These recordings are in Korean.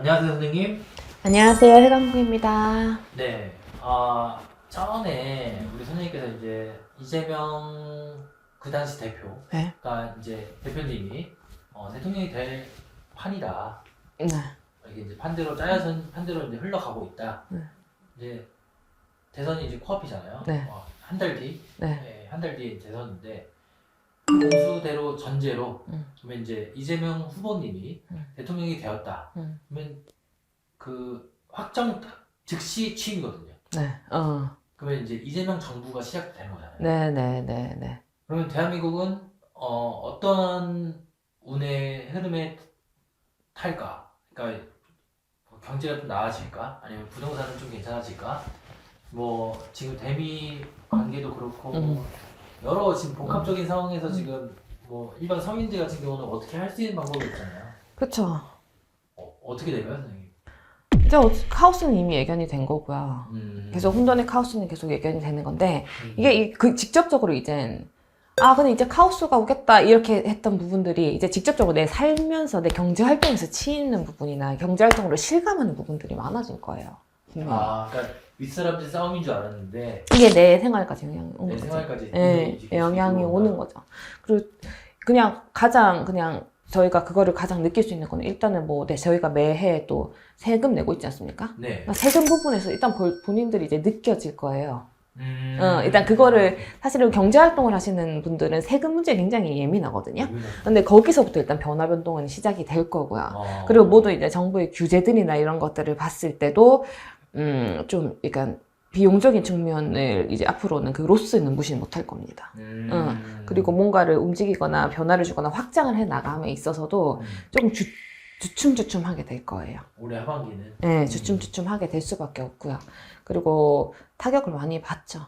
안녕하세요, 선생님. 안녕하세요, 해강국입니다. 네, 전에 우리 선생님께서 이제 이재명 그 당시 네. 대표가 이제 대표님이 대통령이 될 판이다. 네. 이게 이제 판대로 짜여서 판대로 이제 흘러가고 있다. 네. 이제 대선이 이제 코앞이잖아요. 네. 한 달 뒤, 네. 한 달 뒤에 대선인데 그 공수대로 전제로 그러면 이제 이재명 후보님이 대통령이 되었다. 그러면 그 확정 즉시 취임이거든요. 네. 그러면 이제 이재명 정부가 시작된 거잖아요. 네. 그러면 대한민국은 어떤 운의 흐름에 탈까? 그러니까 뭐 경제가 좀 나아질까? 아니면 부동산은 좀 괜찮아질까? 뭐 지금 대미 관계도 그렇고 뭐 여러 지금 복합적인 상황에서 지금 뭐 일반 서민들 같은 경우는 어떻게 할 수 있는 방법이 있잖아요. 그쵸. 어떻게 될까요, 선생님? 이제 카오스는 이미 예견이 된 거고요. 계속 혼돈의 카오스는 계속 예견이 되는 건데, 이게 직접적으로 이젠, 근데 이제 카오스가 오겠다, 이렇게 했던 부분들이 이제 직접적으로 내 살면서, 내 경제활동에서 치이는 부분이나 경제활동으로 실감하는 부분들이 많아질 거예요. 그러니까 윗사람들 싸움인 줄 알았는데 이게 내 생활까지 영향이 오는 내 거죠. 생활까지 네, 영향이 오는 거죠. 그리고 그냥 저희가 그거를 가장 느낄 수 있는 거는 일단은 저희가 매해 또 세금 내고 있지 않습니까? 네. 세금 부분에서 일단 본인들이 이제 느껴질 거예요. 일단 그거를 사실은 경제활동을 하시는 분들은 세금 문제에 굉장히 예민하거든요. 근데 거기서부터 일단 변화 변동은 시작이 될 거고요. 그리고 모두 이제 정부의 규제들이나 이런 것들을 봤을 때도 좀 약간 비용적인 측면을 이제 앞으로는 그 로스는 무시 못할 겁니다. 그리고 뭔가를 움직이거나 변화를 주거나 확장을 해 나감에 있어서도 조금 주춤주춤하게 될 거예요. 올해 하반기는 네, 주춤주춤하게 될 수밖에 없고요. 그리고 타격을 많이 받죠.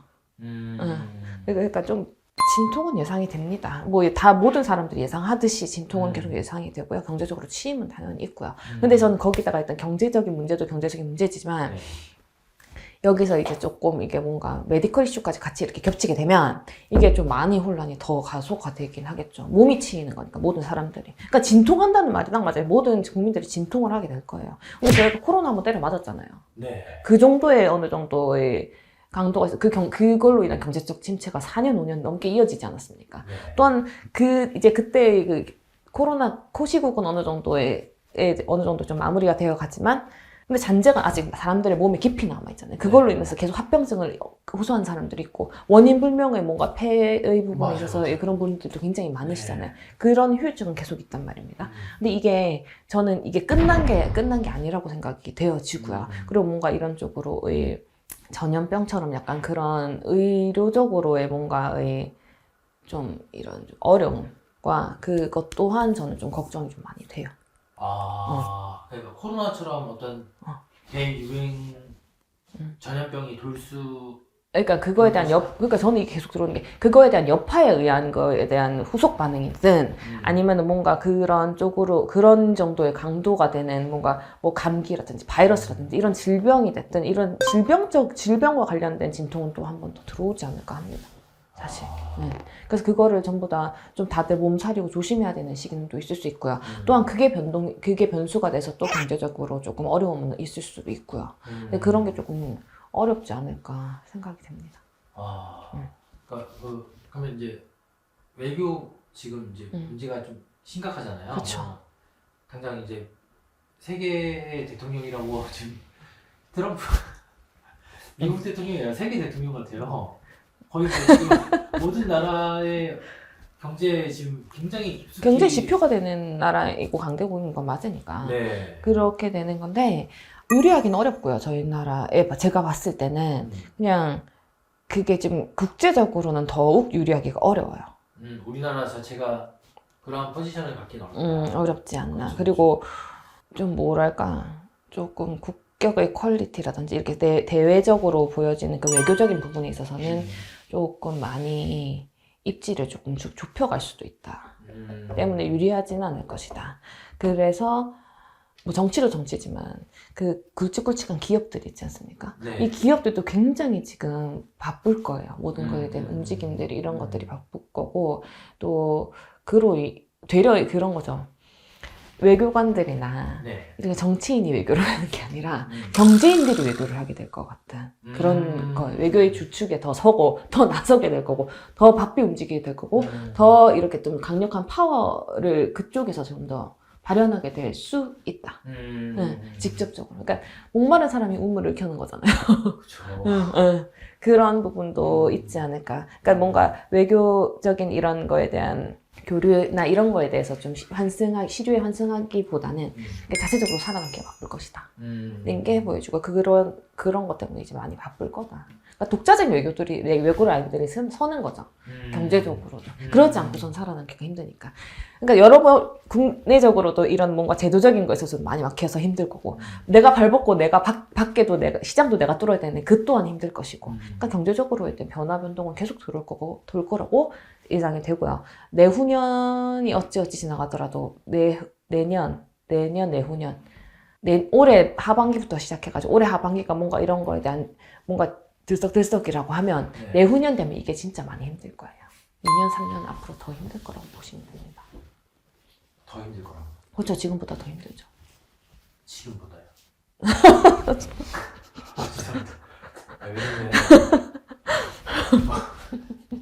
그러니까 좀 진통은 예상이 됩니다. 모든 사람들이 예상하듯이 진통은 계속 예상이 되고요. 경제적으로 취임은 당연히 있고요. 근데 저는 거기다가 일단 경제적인 문제도 경제적인 문제지만 네. 여기서 이제 조금 이게 뭔가 메디컬 이슈까지 같이 이렇게 겹치게 되면 이게 좀 많이 혼란이 더 가속화 되긴 하겠죠. 몸이 치이는 거니까 모든 사람들이. 그러니까 진통한다는 말이 딱 맞아요. 모든 국민들이 진통을 하게 될 거예요. 근데 저희가 코로나 한번 때려 맞았잖아요. 네. 그 정도의 어느 정도의 강도가 있어. 그걸로 인한 경제적 침체가 4년, 5년 넘게 이어지지 않았습니까? 네. 또한 이제 그때 그 코로나 코시국은 어느 정도 좀 마무리가 되어 갔지만 근데 잔재가 아직 사람들의 몸에 깊이 남아있잖아요. 그걸로 인해서 계속 합병증을 호소한 사람들이 있고 원인 불명의 뭔가 폐의 부분에 있어서 그런 분들도 굉장히 많으시잖아요. 그런 후유증은 계속 있단 말입니다. 근데 저는 이게 끝난 게 아니라고 생각이 되어지고요. 그리고 뭔가 이런 쪽으로의 전염병처럼 약간 그런 의료적으로의 뭔가의 좀 이런 어려움과 그것 또한 저는 좀 걱정이 좀 많이 돼요. 그러니까 코로나처럼 어떤 대유행 전염병이 그러니까 그거에 대한 그러니까 저는 이게 계속 들어오는 게 그거에 대한 여파에 의한 거에 대한 후속 반응이든 아니면은 뭔가 그런 쪽으로 그런 정도의 강도가 되는 뭔가 감기라든지 바이러스라든지 이런 질병이 됐든 이런 질병과 관련된 진통은 또 한 번 더 들어오지 않을까 합니다. 사실. 네. 그래서 그거를 전부 다 좀 다들 몸차리고 조심해야 되는 시기는 또 있을 수 있고요. 또한 그게 변수가 돼서 또 경제적으로 조금 어려움은 있을 수도 있고요. 근데 그런 게 조금 어렵지 않을까 생각이 됩니다. 그러니까 그러면 이제 외교 지금 이제 문제가 좀 심각하잖아요. 그렇죠. 당장 이제 세계의 대통령이라고 지금 트럼프 미국 대통령이 아니라 세계 대통령 같아요. 거의 지금 모든 나라의 경제에 지금 굉장히 깊숙이 경제 지표가 되는 나라이고 강대국인 건 맞으니까. 네. 그렇게 되는 건데 유리하기는 어렵고요. 저희 나라에 제가 봤을 때는 그냥 그게 좀 국제적으로는 더욱 유리하기가 어려워요. 우리나라 자체가 그런 포지션을 갖기는 어렵다. 어렵지 않나. 그렇죠. 그리고 좀 뭐랄까 조금 국격의 퀄리티라든지 이렇게 대외적으로 보여지는 그 외교적인 부분에 있어서는 조금 많이 입지를 조금 좁혀갈 수도 있다. 때문에 유리하지는 않을 것이다. 그래서 정치도 정치지만 그 굵직굵직한 기업들이 있지 않습니까? 네. 이 기업들도 굉장히 지금 바쁠 거예요. 모든 거에 대한 움직임들이 이런 것들이 바쁠 거고 또 되려 그런 거죠. 외교관들이나 네. 이렇게 정치인이 외교를 하는 게 아니라 경제인들이 외교를 하게 될 것 같은 그런 거. 외교의 주축에 더 서고 더 나서게 될 거고 더 바삐 움직이게 될 거고 더 이렇게 좀 강력한 파워를 그쪽에서 좀 더 발현하게 될 수 있다. 네, 직접적으로. 그러니까 목마른 사람이 우물을 켜는 거잖아요. 그렇죠. 그런 부분도 있지 않을까. 그러니까 뭔가 외교적인 이런 거에 대한 교류나 이런 거에 대해서 좀 시류에 환승하기보다는 자체적으로 살아남게 바쁠 것이다. 이런 게 보여주고 그런 것 때문에 이제 많이 바쁠 거다. 그러니까 독자적인 외교들이 외교를 알고들이 서는 거죠. 경제적으로도. 그러지 않고선 살아남기가 힘드니까. 그러니까 여러 번 국내적으로도 이런 뭔가 제도적인 거에 있어서 많이 막혀서 힘들 거고 내가 발벗고 내가 밖에도 내가 시장도 내가 뚫어야 되는데 그 또한 힘들 것이고 그러니까 경제적으로의 변화 변동은 계속 돌 거라고 예상이 되고요. 내후년이 어찌어찌 지나가더라도 내년, 내후년 올해 하반기부터 시작해가지고 올해 하반기가 뭔가 이런 거에 대한 뭔가 들썩들썩이라고 하면 내후년 되면 이게 진짜 많이 힘들 거예요. 2년, 3년 앞으로 더 힘들 거라고 보시면 됩니다. 더 힘들 거라고. 그렇죠. 지금보다 더 힘들죠. 지금보다요. 죄송합니다. 왜냐면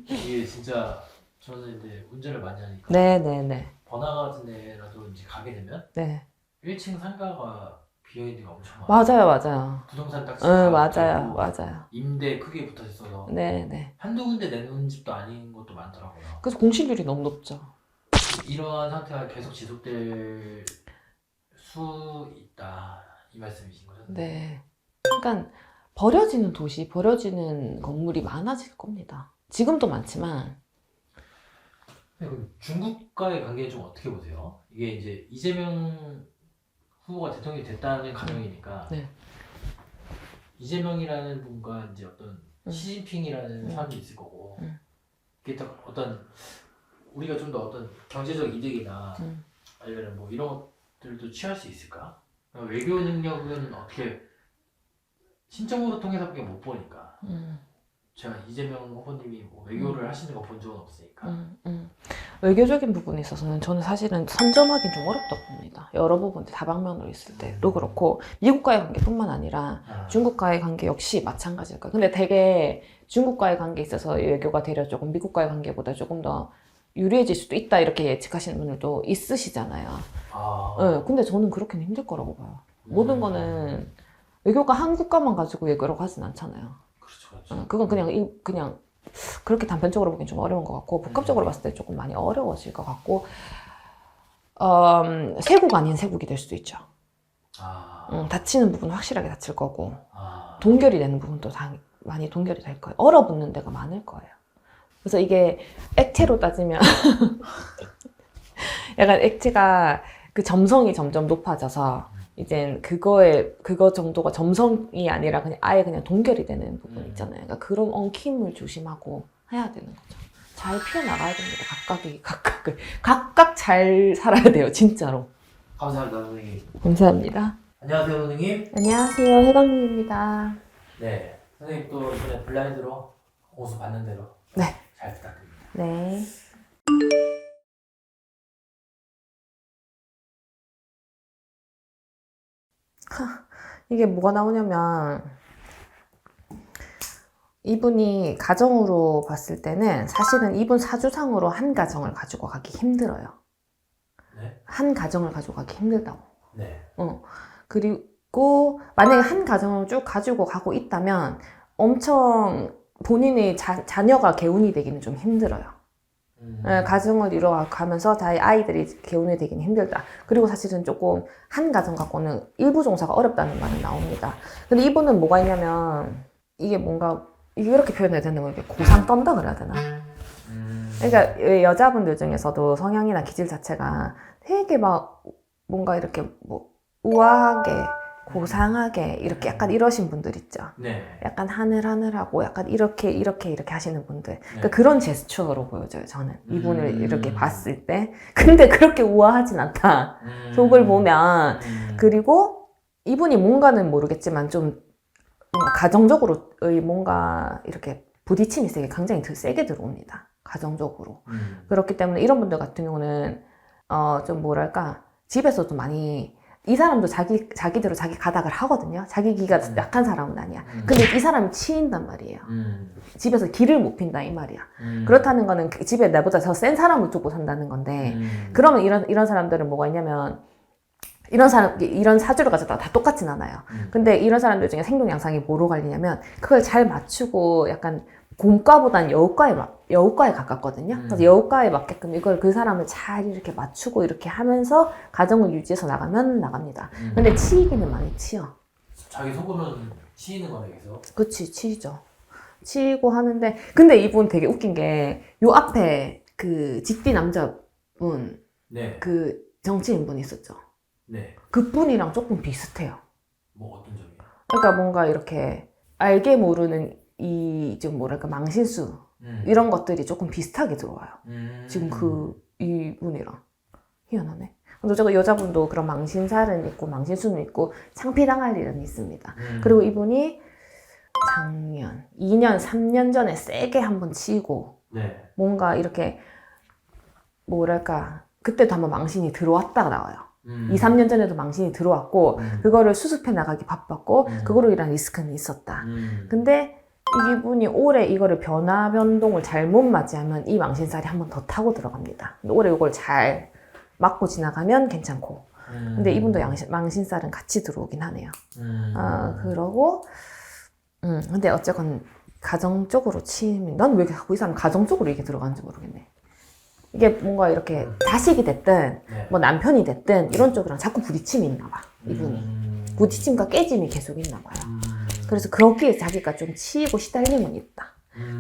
이게 진짜 저는 이제 운전을 많이 하니까 네네네. 번화가 같은 데라도 이제 가게 되면 네. 1층 상가가 비어있는 게 엄청 맞아요. 부동산 딱지 맞아요. 임대 크게 붙어 있어서 네네. 한두 군데 내놓은 집도 아닌 것도 많더라고요. 그래서 공실률이 너무 높죠. 이러한 상태가 계속 지속될 수 있다 이 말씀이신 거죠? 네. 그러니까 버려지는 도시, 버려지는 건물이 많아질 겁니다. 지금도 많지만. 네, 그럼 중국과의 관계는 좀 어떻게 보세요? 이게 이제 이재명 후보가 대통령이 됐다는 가정이니까 네. 이재명이라는 분과 이제 어떤 시진핑이라는 사람도 있을 거고 이게 딱 어떤 우리가 좀 더 어떤 경제적 이득이나 아니면 뭐 이런 것들도 취할 수 있을까? 외교 능력은 어떻게 신청으로 통해서밖에 못 보니까 제가 이재명 후보님이 뭐 외교를 하시는 거 본 적은 없으니까 외교적인 부분에 있어서는 저는 사실은 선점하기는 좀 어렵다고 봅니다. 여러 부분 다방면으로 있을 때도 그렇고 미국과의 관계뿐만 아니라 중국과의 관계 역시 마찬가지일 거예요. 근데 되게 중국과의 관계에 있어서 외교가 되려 조금 미국과의 관계보다 조금 더 유리해질 수도 있다 이렇게 예측하시는 분들도 있으시잖아요. 네, 근데 저는 그렇게는 힘들 거라고 봐요. 모든 거는 외교가 한 국가만 가지고 외교라고 하진 않잖아요. 그렇죠. 그건 그냥 그렇게 단편적으로 보기엔 좀 어려운 것 같고 복합적으로 봤을 때 조금 많이 어려워질 것 같고 세국 아닌 세국이 될 수도 있죠. 다치는 부분은 확실하게 다칠 거고 동결이 되는 부분도 많이 동결이 될 거예요. 얼어붙는 데가 많을 거예요. 그래서 이게 액체로 따지면 약간 액체가 그 점성이 점점 높아져서 이젠 그거 정도가 점성이 아니라 그냥 아예 그냥 동결이 되는 부분 있잖아요. 그러니까 그런 엉킴을 조심하고 해야 되는 거죠. 잘 피해나가야 됩니다. 각각 잘 살아야 돼요. 진짜로. 감사합니다 선생님. 감사합니다. 안녕하세요 선생님. 안녕하세요. 해광님입니다. 네 선생님 또 이번에 블라인드로 오수 받는 대로 네. 잘 부탁드립니다. 네. 이게 뭐가 나오냐면 이분이 가정으로 봤을 때는 사실은 이분 사주상으로 한 가정을 가지고 가기 힘들어요. 네? 한 가정을 가지고 가기 힘들다고. 네. 그리고 만약에 한 가정을 쭉 가지고 가고 있다면 엄청 본인의 자녀가 개운이 되기는 좀 힘들어요. 가정을 이뤄가면서 자기 아이들이 개운이 되기는 힘들다. 그리고 사실은 조금 한 가정 갖고는 일부 종사가 어렵다는 말은 나옵니다. 근데 이분은 뭐가 있냐면 이게 뭔가 이렇게 표현해야 되는 거 이게 고상 떤다 그래야 되나? 그러니까 여자분들 중에서도 성향이나 기질 자체가 되게 막 뭔가 이렇게 뭐 우아하게 고상하게 이렇게 약간 이러신 분들 있죠. 네. 약간 하늘하고 약간 이렇게 하시는 분들. 그러니까 그런 제스처로 보여져요, 저는. 이분을 이렇게 봤을 때. 근데 그렇게 우아하진 않다. 속을 보면. 그리고 이분이 뭔가는 모르겠지만 좀 뭔가 가정적으로의 뭔가 이렇게 부딪힘이 굉장히 세게 들어옵니다. 가정적으로. 그렇기 때문에 이런 분들 같은 경우는 좀 뭐랄까 집에서도 많이 이 사람도 자기대로 자기 가닥을 하거든요. 자기 기가 약한 사람은 아니야. 근데 이 사람이 치인단 말이에요. 집에서 기를 못 핀다 이 말이야. 그렇다는 거는 집에 나보다 더 센 사람을 두고 산다는 건데 그러면 이런 사람들은 뭐가 있냐면 이런 사주를 가져다가 다 똑같진 않아요. 근데 이런 사람들 중에 생존 양상이 뭐로 갈리냐면 그걸 잘 맞추고 약간 곰과보단 여우과에 가깝거든요. 그래서 여우과에 맞게끔 이걸 그 사람을 잘 이렇게 맞추고 이렇게 하면서 가정을 유지해서 나가면 나갑니다. 근데 치이기는 많이 치여. 자기 속으로는 치이는 거네 계속. 그치, 치이죠. 치이고 하는데, 근데 이분 되게 웃긴 게, 요 앞에 그 직디 남자분, 네. 그 정치인분 있었죠. 네. 그분이랑 조금 비슷해요. 뭐 어떤 점이요? 그러니까 뭔가 이렇게 알게 모르는 좀 뭐랄까 망신수 이런 것들이 조금 비슷하게 들어와요. 지금 이분이랑 희한하네. 근데 저 여자분도 그런 망신살은 있고 망신수는 있고 창피당할 일은 있습니다. 그리고 이분이 작년, 2년, 3년 전에 세게 한번 치고 네. 뭔가 이렇게 뭐랄까 그때도 한번 망신이 들어왔다가 나와요. 2, 3년 전에도 망신이 들어왔고 그거를 수습해 나가기 바빴고 그거로 인한 리스크는 있었다. 근데 이분이 올해 이거를 변동을 잘못 맞이하면 이 망신살이 한 번 더 타고 들어갑니다. 올해 이걸 잘 맞고 지나가면 괜찮고 근데 이분도 망신살은 같이 들어오긴 하네요. 그러고 근데 어쨌건 가정적으로 치임 난 왜 자꾸 이 사람 가정적으로 이게 들어가는지 모르겠네. 이게 뭔가 이렇게 자식이 됐든 네. 뭐 남편이 됐든 이런 쪽이랑 자꾸 부딪힘이 있나 봐 이분이. 부딪힘과 깨짐이 계속 있나 봐요. 그래서 거기에 자기가 좀 치이고 시달림은 있다.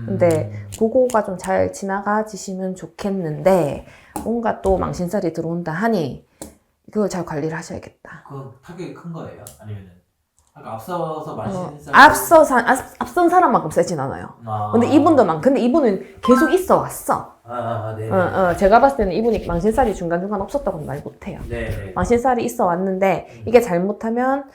근데 그거가 좀 잘 지나가지시면 좋겠는데 뭔가 또 망신살이 들어온다 하니 그걸 잘 관리를 하셔야겠다. 그 타격이 큰 거예요? 아니면은 아까 앞서서 마신 앞선 사람만큼 세진 않아요. 근데 근데 이분은 계속 있어 왔어. 네. 제가 봤을 때는 이분이 망신살이 중간중간 없었다고는 말 못해요. 네. 망신살이 있어 왔는데 이게 잘못하면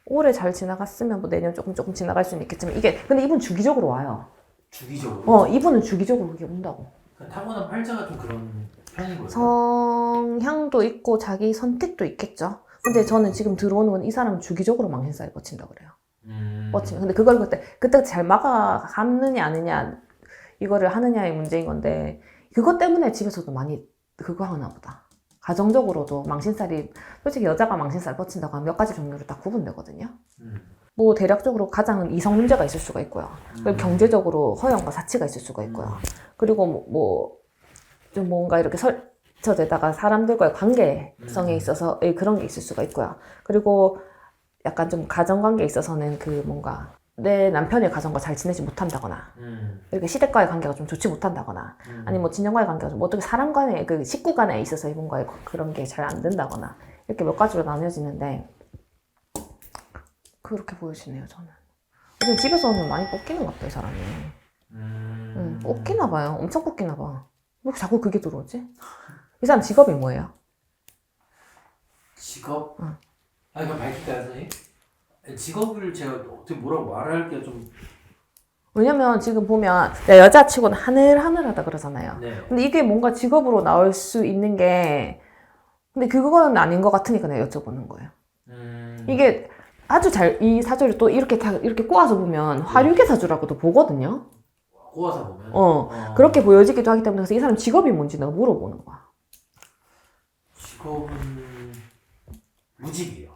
올해 잘 지나갔으면 뭐 내년 조금 지나갈 수는 있겠지만 근데 이분 주기적으로 와요. 주기적으로? 이분은 주기적으로 그게 온다고. 타고난 팔자가 좀 그런 편인 거예요? 성향도 있고 자기 선택도 있겠죠. 근데 저는 지금 들어오는 건 이 사람은 주기적으로 망신살이 뻗친다고 그래요. 뻗치면. 근데 그걸 그때 잘 막아가느냐 아느냐 이거를 하느냐의 문제인 건데 그것 때문에 집에서도 많이 그거 하나 보다. 가정적으로도 망신살이 솔직히 여자가 망신살 뻗친다고 하면 몇 가지 종류로 딱 구분되거든요. 뭐 대략적으로 가장은 이성 문제가 있을 수가 있고요. 그리고 경제적으로 허영과 사치가 있을 수가 있고요. 그리고 뭐 좀 뭔가 이렇게 설쳐되다가 사람들과의 관계성에 있어서 그런 게 있을 수가 있고요. 그리고 약간 좀 가정관계에 있어서는 그 뭔가 내 남편의 가정과 잘 지내지 못한다거나 이렇게 시댁과의 관계가 좀 좋지 못한다거나 아니면 뭐 친정과의 관계가 좀 어떻게 사람 간에 그 식구 간에 있어서 이분과의 그런 게 잘 안 된다거나 이렇게 몇 가지로 나뉘어지는데 그렇게 보여지네요 저는. 요즘 집에서는 많이 뻗기는 것 같아요 이 사람이. 뻗기나 봐요. 엄청 뻗기나 봐. 왜 자꾸 그게 들어오지? 이 사람 직업이 뭐예요? 직업? 그럼 밝힐까요 선생님? 직업을 제가 어떻게 뭐라고 말할게요 좀. 왜냐면 지금 보면 여자치고는 하늘하늘하다 그러잖아요. 네. 근데 이게 뭔가 직업으로 나올 수 있는 게 근데 그거는 아닌 것 같으니까 내가 여쭤보는 거예요. 이게 아주 이 사주를 또 이렇게 꼬아서 보면 화류계 사주라고도 보거든요. 꼬아서 보면? 그렇게 보여지기도 하기 때문에 그래서 이 사람 직업이 뭔지 내가 물어보는 거야. 직업은 무직이에요.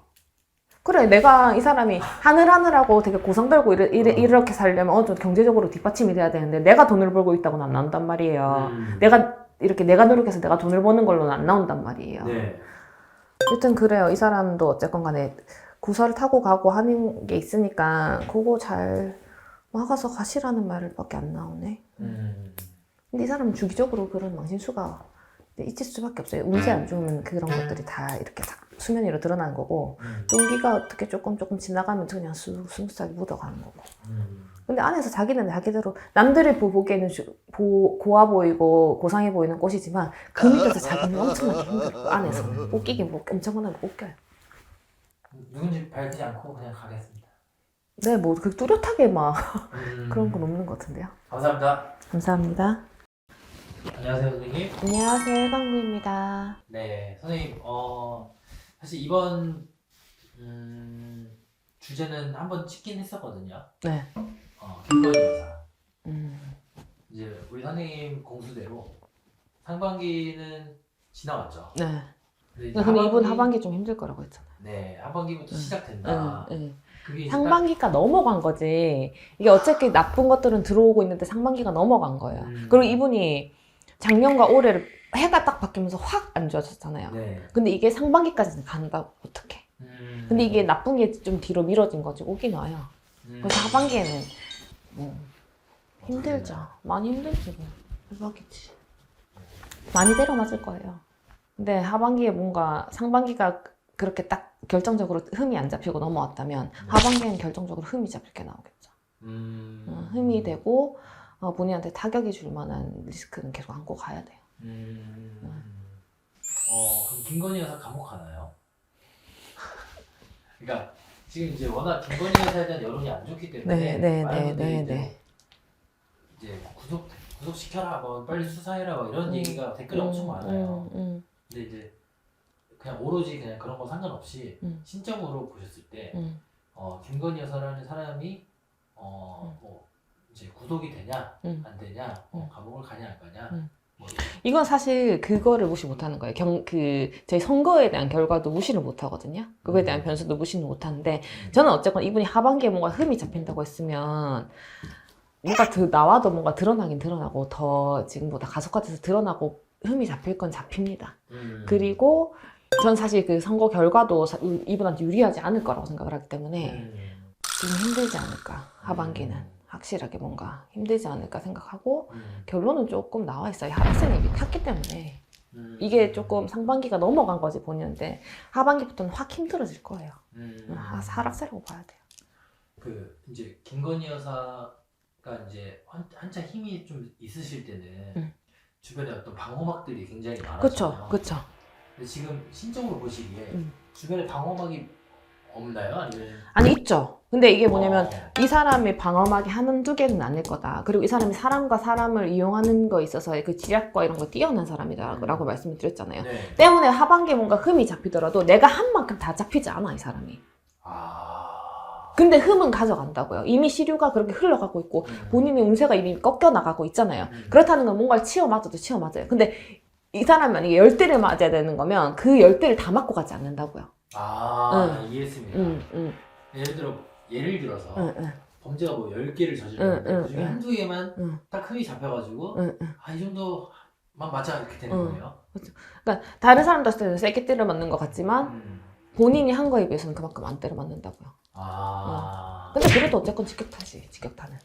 그래 내가 이 사람이 하늘하늘하고 되게 고상들고 이렇게 살려면 좀 경제적으로 뒷받침이 돼야 되는데 내가 돈을 벌고 있다고는 안 나온단 말이에요. 내가 노력해서 내가 돈을 버는 걸로는 안 나온단 말이에요. 네. 여튼 그래요. 이 사람도 어쨌건 간에 구설을 타고 가고 하는 게 있으니까 그거 잘 막아서 가시라는 말밖에 안 나오네. 근데 이 사람은 주기적으로 그런 망신수가 있을 수밖에 없어요. 운세 안 좋으면 그런 것들이 다 이렇게 수면 위로 드러나는 거고 운기가 어떻게 조금 지나가면 그냥 스무스하게 묻어가는 거고. 근데 안에서 자기는 자기대로 남들이 보기에는 고와 보이고 고상해 보이는 꽃이지만 그 밑에서 자기는 엄청나게 힘들고 안에서 웃기긴 엄청나게 웃겨요. 누군지 밝히지 않고 그냥 가겠습니다. 네, 뭐 그 뚜렷하게 막 그런 건 없는 것 같은데요. 감사합니다. 감사합니다. 안녕하세요 선생님. 안녕하세요, 강구입니다. 네 선생님 사실 이번 주제는 한번 찍긴 했었거든요. 네. 김건희 여사. 음. 이제 우리 선생님 공수대로 상반기는 지나왔죠. 네. 근데 이제 근데 이분 하반기 좀 힘들 거라고 했잖아요. 네, 하반기부터 시작된다. 그게 이제 상반기가 넘어간 거지. 이게 어차피 나쁜 것들은 들어오고 있는데 상반기가 넘어간 거예요. 음. 그리고 이분이 작년과 올해를 해가 딱 바뀌면서 확 안 좋아졌잖아요. 네. 근데 이게 상반기까지는 간다. 어떡해. 근데 이게 나쁜 게 좀 뒤로 미뤄진 거지. 오긴 와요. 그래서 하반기에는 뭐 힘들죠. 많이 힘들지 뭐. 대박이지. 많이 때려 맞을 거예요. 근데 하반기에 뭔가 상반기가 그렇게 딱 결정적으로 흠이 안 잡히고 넘어왔다면 하반기에는 결정적으로 흠이 잡힐 게 나오겠죠. 흠이 되고 본인한테 타격이 줄 만한 리스크는 계속 안고 가야 돼요. 그럼 김건희 여사 감옥 가나요? 그러니까 지금 이제 워낙 김건희 여사에 대한 여론이 안 좋기 때문에 많은 분들이 이제 구속시켜라, 뭐 빨리 수사해라, 뭐 이런 얘기가 댓글에 엄청 많아요. 근데 이제 그냥 오로지 그냥 그런 거 상관없이 신점으로 보셨을 때 김건희 여사라는 사람이 뭐 이제 구속이 되냐 안 되냐, 감옥을 가냐 안 가냐. 뭐 이건 사실 그거를 무시 못하는 거예요. 저희 선거에 대한 결과도 무시를 못하거든요. 그거에 대한 변수도 무시는 못하는데 저는 어쨌건 이분이 하반기에 뭔가 흠이 잡힌다고 했으면 뭔가 나와도 뭔가 드러나긴 드러나고 더 지금보다 가속화돼서 드러나고 흠이 잡힐 건 잡힙니다. 그리고 전 사실 그 선거 결과도 이분한테 유리하지 않을 거라고 생각을 하기 때문에 지금 힘들지 않을까. 하반기는 확실하게 뭔가 힘들지 않을까 생각하고 결론은 조금 나와 있어요. 하락세는 이미 탔기 때문에 이게 조금 상반기가 넘어간 거지 본인한테 하반기부터는 확 힘들어질 거예요. 하락세라고 봐야 돼요. 그 이제 김건희 여사가 이제 한참 힘이 좀 있으실 때는 주변에 어떤 방어막들이 굉장히 많았잖아요. 그렇죠. 근데 지금 신적으로 보시기에 주변에 방어막이 없나요? 아니면 아니 있죠. 근데 이게 뭐냐면 이 사람의 방어막이 한두 개는 아닐 거다. 그리고 이 사람이 사람과 사람을 이용하는 거에 있어서 그 지략과 이런 거 뛰어난 사람이다라고 말씀을 드렸잖아요. 네. 때문에 하반기에 뭔가 흠이 잡히더라도 내가 한 만큼 다 잡히지 않아 이 사람이. 근데 흠은 가져간다고요. 이미 시류가 그렇게 흘러가고 있고 본인의 운세가 이미 꺾여 나가고 있잖아요. 그렇다는 건 뭔가를 치워 맞아도 치워 맞아요. 근데 이 사람이 만약에 10대를 맞아야 되는 거면 그 10대를 다 맞고 가지 않는다고요. 이해했습니다. 예를 들어서 범죄가 뭐 10개를 저질렀는데 그중에 한두 개만 딱 흠이 잡혀가지고 이 정도만 맞아 이렇게 되는 거예요. 그러니까 다른 사람들한테는 세게 때려 맞는 것 같지만 본인이 한 거에 비해서는 그만큼 안 때려 맞는다고요. 근데 그래도 어쨌건 직격타는.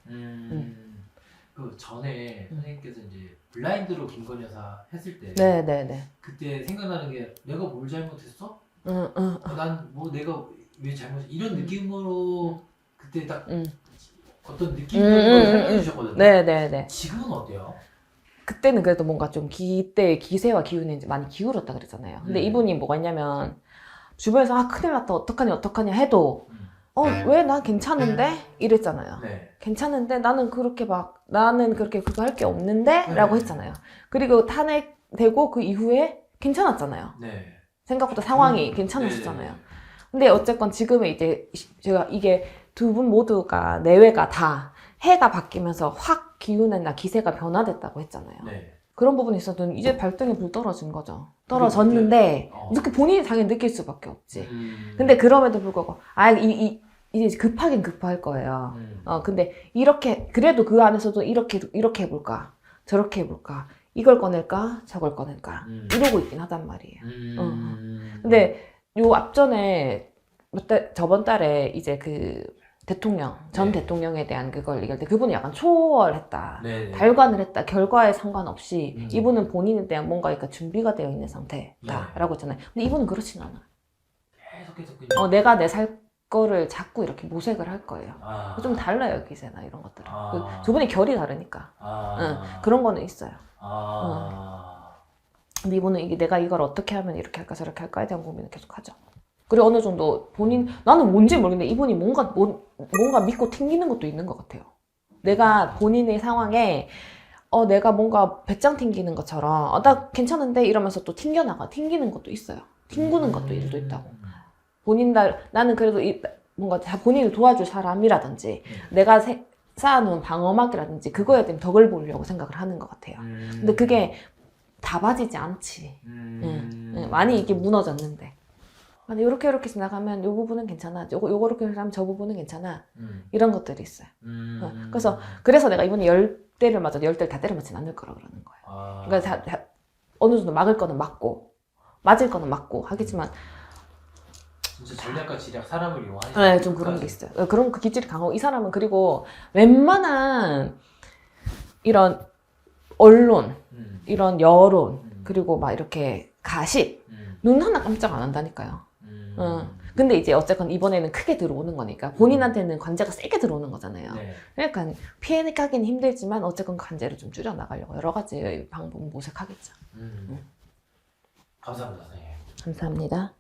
그 전에 선생님께서 이제 블라인드로 김건희 여사 했을 때 네네네. 그때 생각나는 게 내가 뭘 잘못했어? 난 뭐 내가 왜 잘못했어? 이런 느낌으로 그때 딱 어떤 느낌을 설명해 주셨거든요. 네네네. 지금은 어때요? 그때는 그래도 뭔가 좀 기세와 기운이 이제 많이 기울었다 그랬잖아요. 근데 이분이 뭐가 있냐면 주변에서 큰일 났다 어떡하냐 해도 왜 난 괜찮은데? 이랬잖아요. 네. 괜찮은데 나는 그렇게 그거 할 게 없는데? 라고 했잖아요. 그리고 탄핵되고 그 이후에 괜찮았잖아요. 네. 생각보다 상황이 괜찮았었잖아요. 근데 어쨌건 지금은 이제 제가 이게 두 분 모두가 내외가 다 해가 바뀌면서 확 기운이나 기세가 변화됐다고 했잖아요. 네. 그런 부분이 있어도 이제 발등에 불 떨어진 거죠. 떨어졌는데 본인이 당연히 느낄 수밖에 없지. 근데 그럼에도 불구하고 이제 급하긴 급할 거예요. 근데 그래도 그 안에서도 이렇게 해볼까 저렇게 해볼까 이걸 꺼낼까 저걸 꺼낼까 이러고 있긴 하단 말이에요. 근데 요 앞전에 저번 달에 이제 그 전 대통령에 대한 그걸 얘기할 때 그분이 약간 초월했다. 달관을 했다. 결과에 상관없이 이분은 본인에 대한 뭔가 그러니까 준비가 되어 있는 상태다라고 했잖아요. 근데 이분은 그렇진 않아. 계속 내가 내 살 거를 자꾸 이렇게 모색을 할 거예요. 좀 달라요, 기세나 이런 것들은. 두 분이 결이 다르니까. 그런 거는 있어요. 근데 이분은 내가 이걸 어떻게 하면 이렇게 할까 저렇게 할까에 대한 고민을 계속 하죠. 그리고 어느 정도 나는 뭔지 모르겠는데 이분이 뭔가 믿고 튕기는 것도 있는 것 같아요. 내가 본인의 상황에 내가 뭔가 배짱 튕기는 것처럼 나 괜찮은데 이러면서 또 튕기는 것도 있어요. 튕구는 것도 일도 있다고. 나는 그래도 뭔가 다 본인을 도와줄 사람이라든지 내가 쌓아놓은 방어막이라든지 그거에 대한 덕을 보려고 생각을 하는 것 같아요. 근데 그게 다 빠지지 않지. 많이 이게 무너졌는데. 아니, 이렇게 지나가면 요 부분은 괜찮아. 요거 이렇게 하면 저 부분은 괜찮아. 이런 것들이 있어요. 그래서 내가 이번에 10대를 맞아도 10대를 다 때려 맞진 않을 거라 그러는 거예요. 아. 그러니까 다 어느 정도 막을 거는 막고, 맞을 거는 맞고 하겠지만, 진짜 전략과 지략, 사람을 이용하니까. 네, 좀 그런 게 있어요. 그런 그 기질이 강하고, 이 사람은 그리고 웬만한 이런 언론, 이런 여론, 그리고 막 이렇게 가십, 눈 하나 깜짝 안 한다니까요. 근데 이제 어쨌건 이번에는 크게 들어오는 거니까 본인한테는 관제가 세게 들어오는 거잖아요. 네. 그러니까 피해 가긴 힘들지만 어쨌건 관제를 좀 줄여 나가려고 여러 가지 방법 모색하겠죠. 감사합니다, 선생님. 감사합니다.